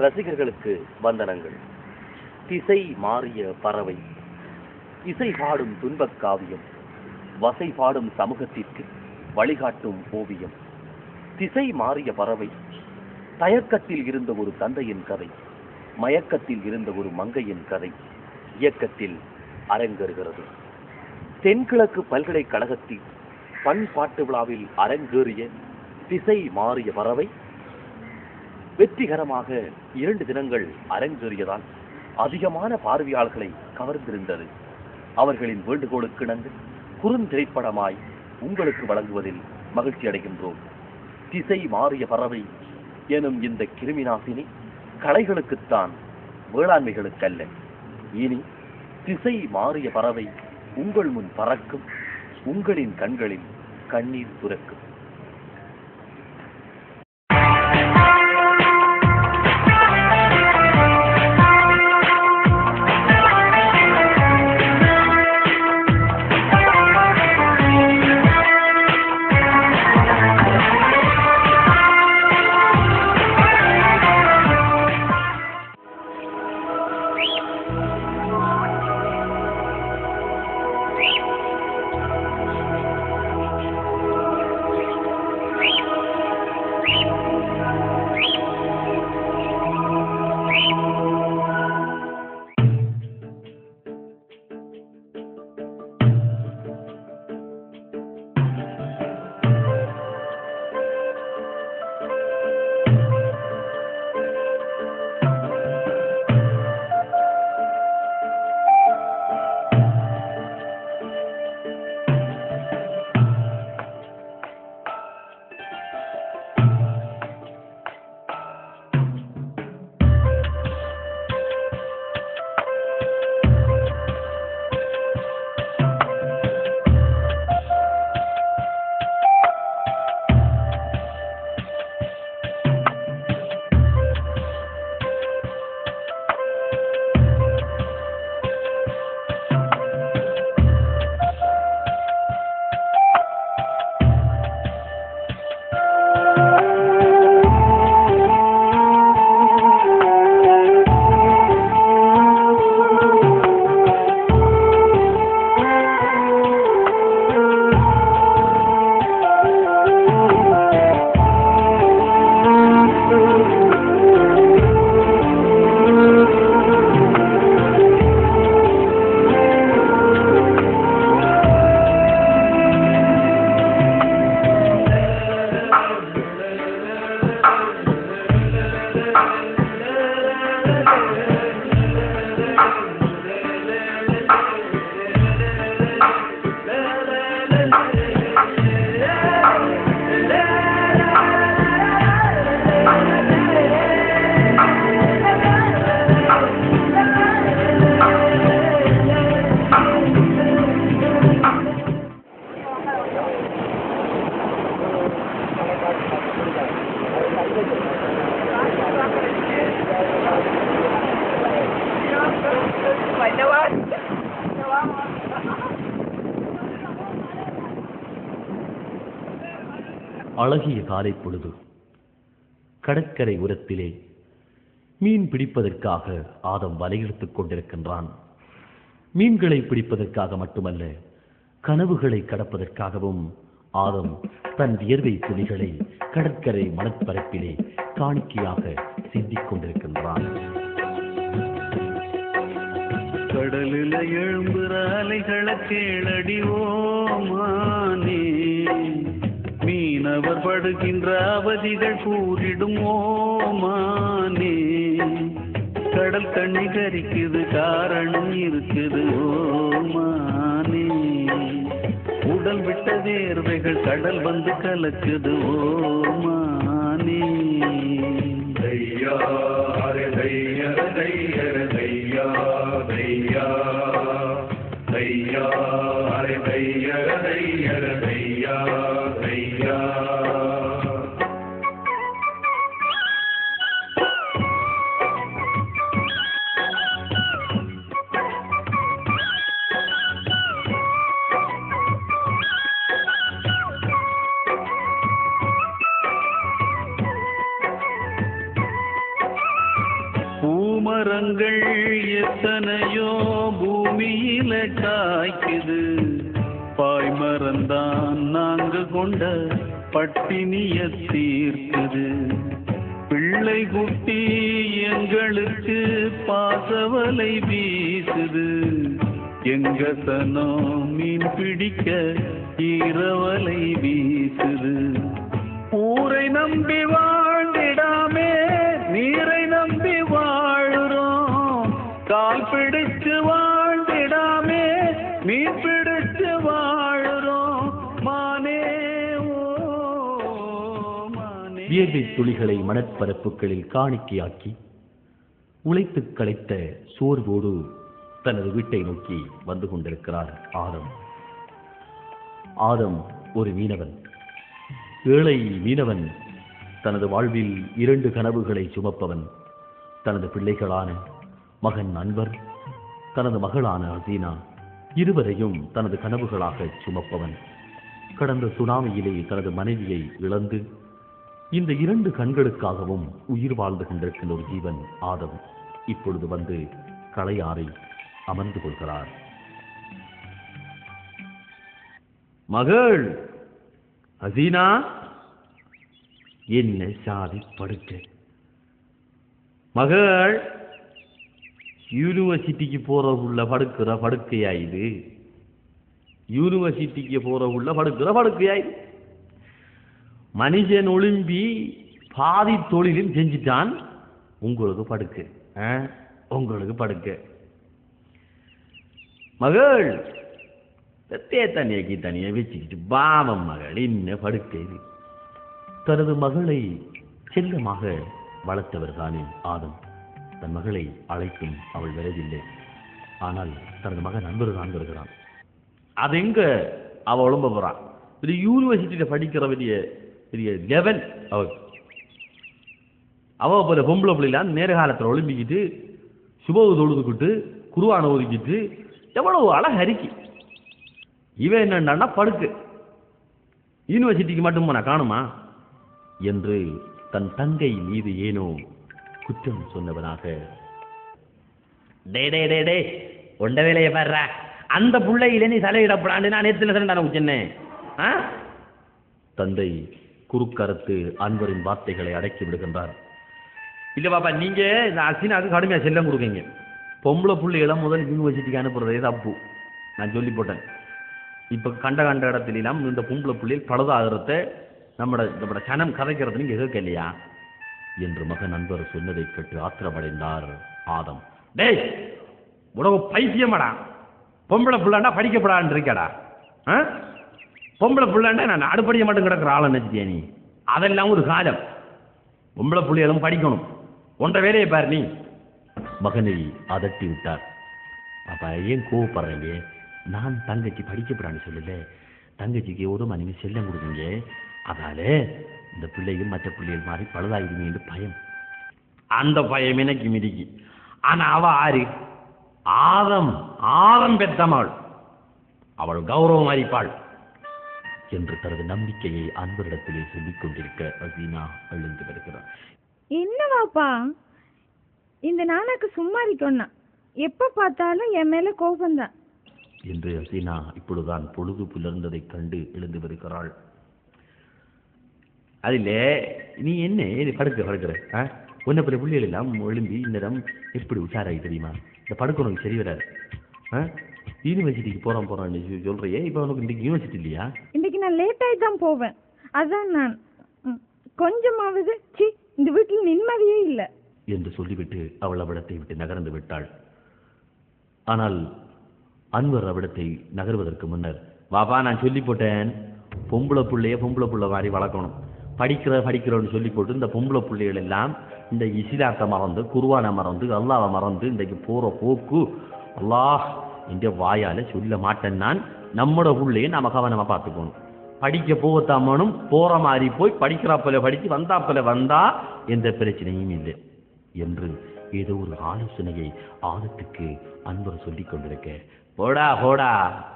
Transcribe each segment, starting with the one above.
ரசிகர்களுக்கு வந்தனங்கள். திசை மாறிய பறவை, இசை பாடும் துன்பக் காவியம், வசை பாடும் சமூகத்திற்கு வழிகாட்டும் ஓவியம். திசை மாறிய பறவை, தயக்கத்தில் இருந்த ஒரு தந்தையின் கதை, மயக்கத்தில் இருந்த ஒரு மங்கையின் கதை இயக்கத்தில் அரங்கேறுகிறது. தென்கிழக்கு பல்கலைக்கழகத்தில் பண்பாட்டு விழாவில் அரங்கேறிய திசை மாறிய பறவை வெற்றிகரமாக 2 தினங்கள் அரங்கேறியதால் அதிகமான பார்வையாளர்களை கவர்ந்திருந்தது. அவர்களின் வேண்டுகோளுக்கு இணங்க குறுந்திரைப்படமாய் உங்களுக்கு வழங்குவதில் மகிழ்ச்சி அடைகின்றோம். திசை மாறிய பறவை எனும் இந்த கிருமிநாசினி கலைகளுக்குத்தான், வேளாண்மைகளுக்கல்ல. இனி திசை மாறிய பறவை உங்கள் முன் பறக்கும், உங்களின் கண்களில் கண்ணீர் துரக்கும். அழகிய காலை பொழுது கடற்கரை உரத்திலே மீன் பிடிப்பதற்காக ஆதம் வலையெடுத்துக் கொண்டிருக்கின்றான். மீன்களை பிடிப்பதற்காக மட்டுமல்ல, கனவுகளை கடப்பதற்காகவும் ஆதம் தன் வியர்வை துளிகளை கடற்கரை மணற்பரப்பிலே காணிக்கையாக சிந்திக் கொண்டிருக்கின்றான். கடலில் எழும்புற அலைகளை கேளடி ஓமானே, மீனவர் படுகின்ற அவதிகள் கூறிடும் ஓமானே. கடல் தண்ணி கரிக்குது, காரணம் இருக்குது ஓமானே. உடல் விட்ட வேர்வைகள் கடல் வந்து கலக்குது ஓமானே. தையா தையா தையா தையா தையா தையா தையா தையா தையா தையா. பூமரங்கள் எத்தனையோ பூமியில காய்க்குது, பாய்மரந்தான் நாங்க கொண்ட பட்டினிய தீர்க்குது. பிள்ளை குட்டி எங்களுக்கு பாசவலை வீசுது, எங்க சனம் மீன் பிடிக்க ஈரவலை வீசுது. ஊரை நம்பி வாழ்ந்திடாமே நீரை நம்பி வாழுறோம், கால் பிடிச்சு வாழ்ந்திடாமே மீன் பிடிச்சு வாழுறோம். மானே ஓ மானே. வியர்வை துளிகளை மணற்பரப்புகளில் காணிக்கையாக்கி உழைத்து களைத்த சோர்வோடு தனது வீட்டை நோக்கி வந்து கொண்டிருக்கிறார் ஆதம். ஆதம் ஒரு மீனவன், ஏழை மீனவன். தனது வாழ்வில் 2 கனவுகளை சுமப்பவன். தனது பிள்ளைகளான மகன் அன்வர், தனது மகளான ஹசீனா, இருவரையும் தனது கனவுகளாக சுமப்பவன். கடந்த சுனாமியிலே தனது மனைவியை இழந்து இந்த 2 கண்களுக்காகவும் உயிர் வாழ்ந்து கொண்டிருக்கின்ற ஒரு ஜீவன் ஆதம் இப்பொழுது வந்து களையாறை அமர்ந்து கொள்கிறார். மகள் ஹசீனா, என்ன சாதி படுக்க மகள், யூனிவர்சிட்டிக்கு போற உள்ள படுக்கிற படுக்கையா இது? யூனிவர்சிட்டிக்கு போற உள்ள படுக்கிற படுக்கையா இது? மனுஷன் ஒளிம்பி பாதி தொழிலும் செஞ்சிட்டான், உங்களுக்கு படுக்க, உங்களுக்கு படுக்க. மகள் தனியாக்கி தனியா வச்சுக்கிட்டு பாவம் மகள், என்ன படுக்கை. தனது மகளை செல்லமாக வளர்த்தவர் தானே ஆதம். தன் மகளை அழைத்தும் அவள் வரவில்லை. ஆனால் தனது மகன் நண்பர் தான் வருகிறான். அது எங்க அவ உழம்ப போறான். இது யூனிவர்சிட்டியில படிக்கிற பெரிய லெவல். அவ போல பொம்பளை பிள்ளைலாம் நேர காலத்தில் ஒளிம்பிக்கிட்டு சுபவு தொழுதுக்கிட்டு குருவான ஒதுக்கிட்டு எவ்வளவு அழகரிக்கி. இவன் என்னன்னா படுக்கு, யூனிவர்சிட்டிக்கு மட்டும் நான் காணுமா என்று தன் தங்கை மீது ஏனோ குற்றம் சொன்னவனாக, டே டே டே டே ஒண்ட வேலையை பாடுற, அந்த பிள்ளையில நீ தலையிடப்படாண்டு நான் நேரத்தில் சண்டான சொன்னேன். தந்தை குறுக்கறுத்து அன்பரின் வார்த்தைகளை அடக்கி விடுகின்றார். இல்ல பாப்பா, நீங்க இந்த ஹசீனாவுக்கு கடுமையா செல்லம் கொடுக்கீங்க. பொம்பளை பிள்ளைகளை முதல் யூனிவர்சிட்டிக்கு அனுப்புறதே தப்பு, நான் சொல்லி போட்டேன். இப்ப கண்ட இடத்துலாம் இந்த பொம்பளை பிள்ளைகள் பழுதாகிறத நம்மட சனம் கதைக்கிறது நீங்க கேட்கலையா என்று மகன் நண்பர் சொன்னதை கேட்டு ஆத்திரமடைந்தார் ஆதம். டேய் உடவு பைத்தியமாடா, பொம்பளை பிள்ளாண்டா படிக்கப்படான்னு இருக்கடா. பொம்பளை பிள்ளாண்டா நான் அடுப்படிய மட்டும் கிடக்கிற ஆளை நினைச்சிட்டியா நீ? அதெல்லாம் ஒரு காலம். பொம்பளை பிள்ளைகளும் படிக்கணும், ஒன்றை வேலையை பாரு நீ. மகனை அதட்டி விட்டார். அப்பா ஏன் கோவப்படுறீங்க? நான் தங்கச்சி படிக்கப்படான்னு சொல்லல, தங்கச்சிக்கு ஒரு மனைவி செல்லம் கொடுக்குங்க, அதால இந்த பிள்ளைகள் மற்ற பிள்ளைகள் மாதிரி பழுதாயிடுமே என்று பயம். அந்த பயம் எனக்கு மிதிக்கு. ஆனா அவ ஆறு ஆதம் பெத்தமாள், அவள் கௌரவம் அறிப்பாள் என்று தனது நம்பிக்கையை அன்பரிடத்திலே சொல்லிக் கொண்டிருக்க ஹசீனா எழுந்து வருகிறார். என்னவாப்பா இந்த நானாக்கு சும்மா இருக்கோன்னா எப்ப பார்த்தாலும் என் மேல கோபம்தான் என்று ஹசீனா இப்பொழுதுதான் பொழுது புலர்ந்ததை கண்டு எழுந்து வருகிறாள். அதில் நீ என்ன படுக்கிற உன்னை பிள்ளை பிள்ளைகள் எல்லாம் எழும்பி இந்நேரம் எப்படி உஷாராகி தெரியுமா? இந்த படுக்க உனக்கு சரி வராது. யூனிவர்சிட்டிக்கு போறான்னு சொல்றியே, இப்போ உனக்கு இன்றைக்கு யூனிவர்சிட்டி இல்லையா? இன்னைக்கு நான் லேட்டாகி தான் போவேன். அதான் நான் கொஞ்சமாவது இந்த வீட்டில் நிம்மதியே இல்லை என்று சொல்லிவிட்டு அவள் அவ்விடத்தை விட்டு நகர்ந்து விட்டாள். ஆனால் அன்வர் அவ்விடத்தை நகர்வதற்கு முன்னர், வாப்பா நான் சொல்லி போட்டேன், பொம்பளை புள்ள மாதிரி வளர்க்கணும், படிக்கிறோன்னு சொல்லி போட்டு இந்த பொம்பளை பிள்ளைகள் எல்லாம் இந்த இஸ்லாத்தை மறந்து குர்ஆனை மறந்து அல்லாஹ்வை மறந்து இன்றைக்கு போற போக்கு அல்லாஹ் இந்த வாயால சொல்ல மாட்டேன். நான் நம்மளோட பிள்ளையை நாம கவனமா பார்த்துக்கணும். படிக்க போகத்தாமனும் போற மாதிரி போய் படிக்கிறாப்பல படிச்சு வந்தாப்பல வந்தா எந்த பிரச்சனையும் இல்லை என்று ஏதோ ஒரு ஆலோசனையை ஆதத்துக்கு அன்பர் சொல்லிக் கொண்டிருக்க, போடா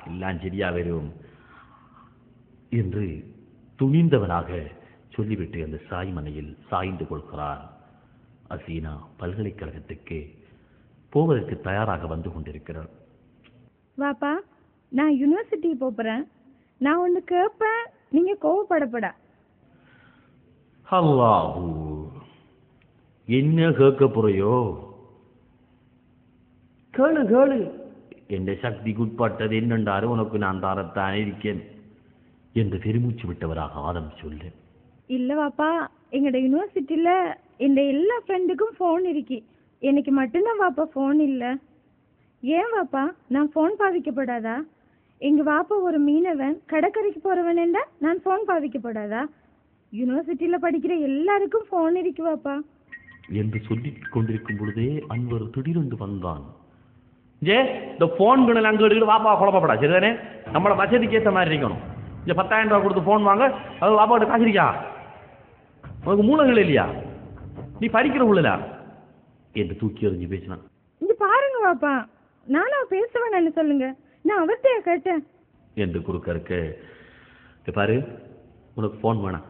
எல்லாம் சரியா வரும் என்று துணிந்தவனாக சொல்லிவிட்டு அந்த சாய்மனையில் சாய்ந்து கொள்கிறார் அசீனா பல்கலைக்கழகத்துக்கு போவதற்கு தயாராக வந்து கொண்டிருக்கிறார். வாப்பா, நான் யூனிவர்சிட்டி போகிறேன். நான் ஒன்று கேட்பேன், நீங்கள் கோவப்படப்படா. அல்லாஹூ, என்ன கேட்க போறையோ? கேளு கேளு. என் சக்திக்குட்பட்டது என்னென்றாரு உனக்கு நான் தாரத்தானே இருக்கேன் என்று பெருமூச்சு விட்டவராக ஆதம் சொல்லு. இல்லை வாப்பா, எங்களோட யூனிவர்சிட்டியில் இந்த எல்லா ஃப்ரெண்டுக்கும் ஃபோன் இருக்கு. எனக்கு மட்டும்தான் வாப்பா ஃபோன் இல்லை. ஏன் வாப்பா, நான் ஃபோன் பாவிக்கப்படாதா? எங்கள் வாப்பா ஒரு மீனவன், கடற்கரைக்கு போகிறவனேண்டா நான் ஃபோன் பாவிக்கப்படாதா? யூனிவர்சிட்டியில் படிக்கிற எல்லாருக்கும் ஃபோன் இருக்கு வாப்பா என்று சொல்லிக் கொண்டிருக்கும் பொழுதே அன்வர் திடீரென்று வந்தான். ஜே, இந்த ஃபோன் கணல் அங்கே எடுக்கிட்டு வாப்பா குழப்பப்படா, சரிதானே? நம்மளோட வசதிக்கு ஏற்ற மாதிரி இருக்கணும். இந்த 10,000 ரூபா கொடுத்து ஃபோன் வாங்க, அது வாப்பா கிட்ட காசு இருக்கா? உனக்கு மூலங்கள் இல்லையா? நீ படிக்கிற உள்ளா என்று தூக்கி எறிஞ்சு பேசினான். இங்க பாருங்க வாப்பா, நானும் பேசுவேன்னு சொல்லுங்க, நான் அவர்த்தையா கேட்டேன் என்று குறுக்க இருக்க. பாரு, உனக்கு ஃபோன் வேணாம்.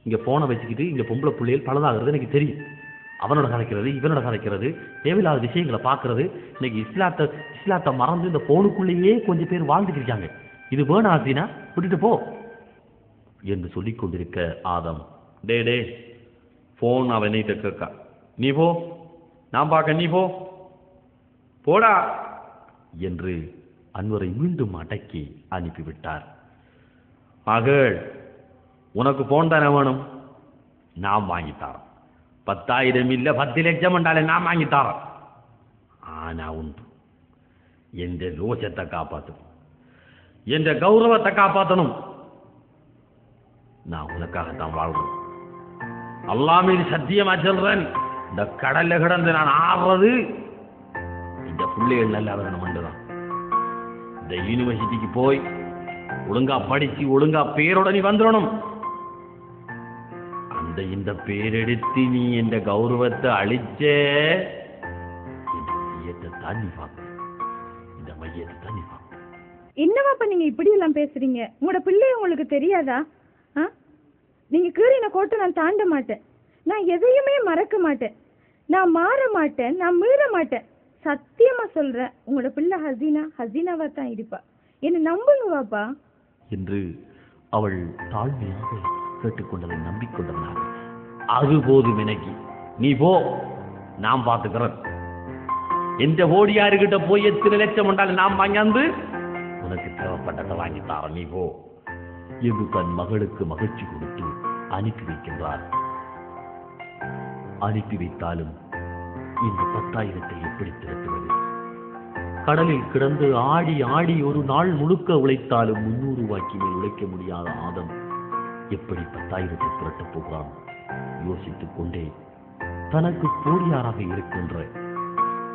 இங்கே ஃபோனை வச்சுக்கிட்டு இங்கே பொம்பளை பிள்ளைகள் பலதாகிறது எனக்கு தெரியும். அவனோட கதைக்கிறது, இவனோட கதைக்கிறது, தேவையில்லாத விஷயங்களை பார்க்கறது. இன்னைக்கு இஸ்லாத்தை மறந்து இந்த ஃபோனுக்குள்ளேயே கொஞ்சம் பேர் வாழ்ந்துட்டு இருக்காங்க. இது வேணா ஆசினா விட்டுட்டு போ என்று சொல்லிக் கொண்டிருக்க ஆதம், டே டே ஃபோன் அவன் என்னைட்ட கேட்கா, நீ போ, நான் பார்க்க, நீ போ போடா என்று அன்வரை மீண்டும் அடக்கி அனுப்பிவிட்டார். மகள், உனக்கு போன் தானே வேணும், நான் வாங்கித்தாரேன். 10,000 இல்ல 10 லட்சம் என்றாலே நான் வாங்கித்தாரேன். ஆனா உண்டு, என் ரோஷத்தை காப்பாற்றணும், என் கௌரவத்தை காப்பாற்றணும். நான் உனக்காகத்தான் வாழ்றேன். அல்லாஹ் மீது சத்தியமா சொல்றேன், இந்த கடல்ல கிடந்து நான் ஆடுறது இந்த பிள்ளைகள் நல்லா வரணும். இந்த யூனிவர்சிட்டிக்கு போய் ஒழுங்கா படிச்சு ஒழுங்கா பேரோட நீ வந்துடணும். இந்த பேரெடுத்து நீ என்ற கௌரவத்தை அழிச்ச இந்த மையத்தை தாண்டி பார்க்க, இந்த மையத்தை தாண்டி பார்க்க. என்னவாப்பா நீங்க இப்படி எல்லாம் பேசுறீங்க? உங்களோட பிள்ளை உங்களுக்கு தெரியாதா? நீங்க கீறின கோட்டை நான் தாண்ட மாட்டேன். நான் எதையுமே மறக்க மாட்டேன். நான் மாற மாட்டேன், நான் மீற மாட்டேன். சத்தியமா சொல்றேன், உங்களோட பிள்ளை ஹசீனாவா தான் இருப்பா. என்ன நம்புங்க வாப்பா என்று அவள் தாழ்மையாக கேட்டுக்கொண்டதை நம்பிக்கொண்டவனாக, அது போதும் எனக்கு, நீ போ, நான் பார்த்துக்கிறேன். எந்த ஓடியாருக்கிட்ட போய் எத்தனை லட்சம் என்றாலும் நான் வாங்கியாந்து உனக்கு தேவைப்பட்டதை வாங்கித்தாரன், நீ போ என்று தன் மகளுக்கு மகிழ்ச்சி கொடுத்து அனுப்பி வைக்கின்றார். அனுப்பி வைத்தாலும் இந்த 10,000 எப்படி திரட்டுவது? கடலில் கிடந்து ஆடி ஆடி ஒரு நாள் முழுக்க உழைத்தாலும் 300 ரூபாய்க்கு மேல் உழைக்க முடியாத ஆதம் எப்படி 10,000 திரட்டப் போகிறான்? யோசித்துக் கொண்டே தனக்கு போடியாராக இருக்கின்ற,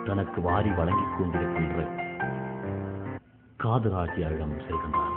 தனக்கு வாரி வழங்கிக் கொண்டிருக்கின்ற காதராஜியிடம் செல்கின்றான்.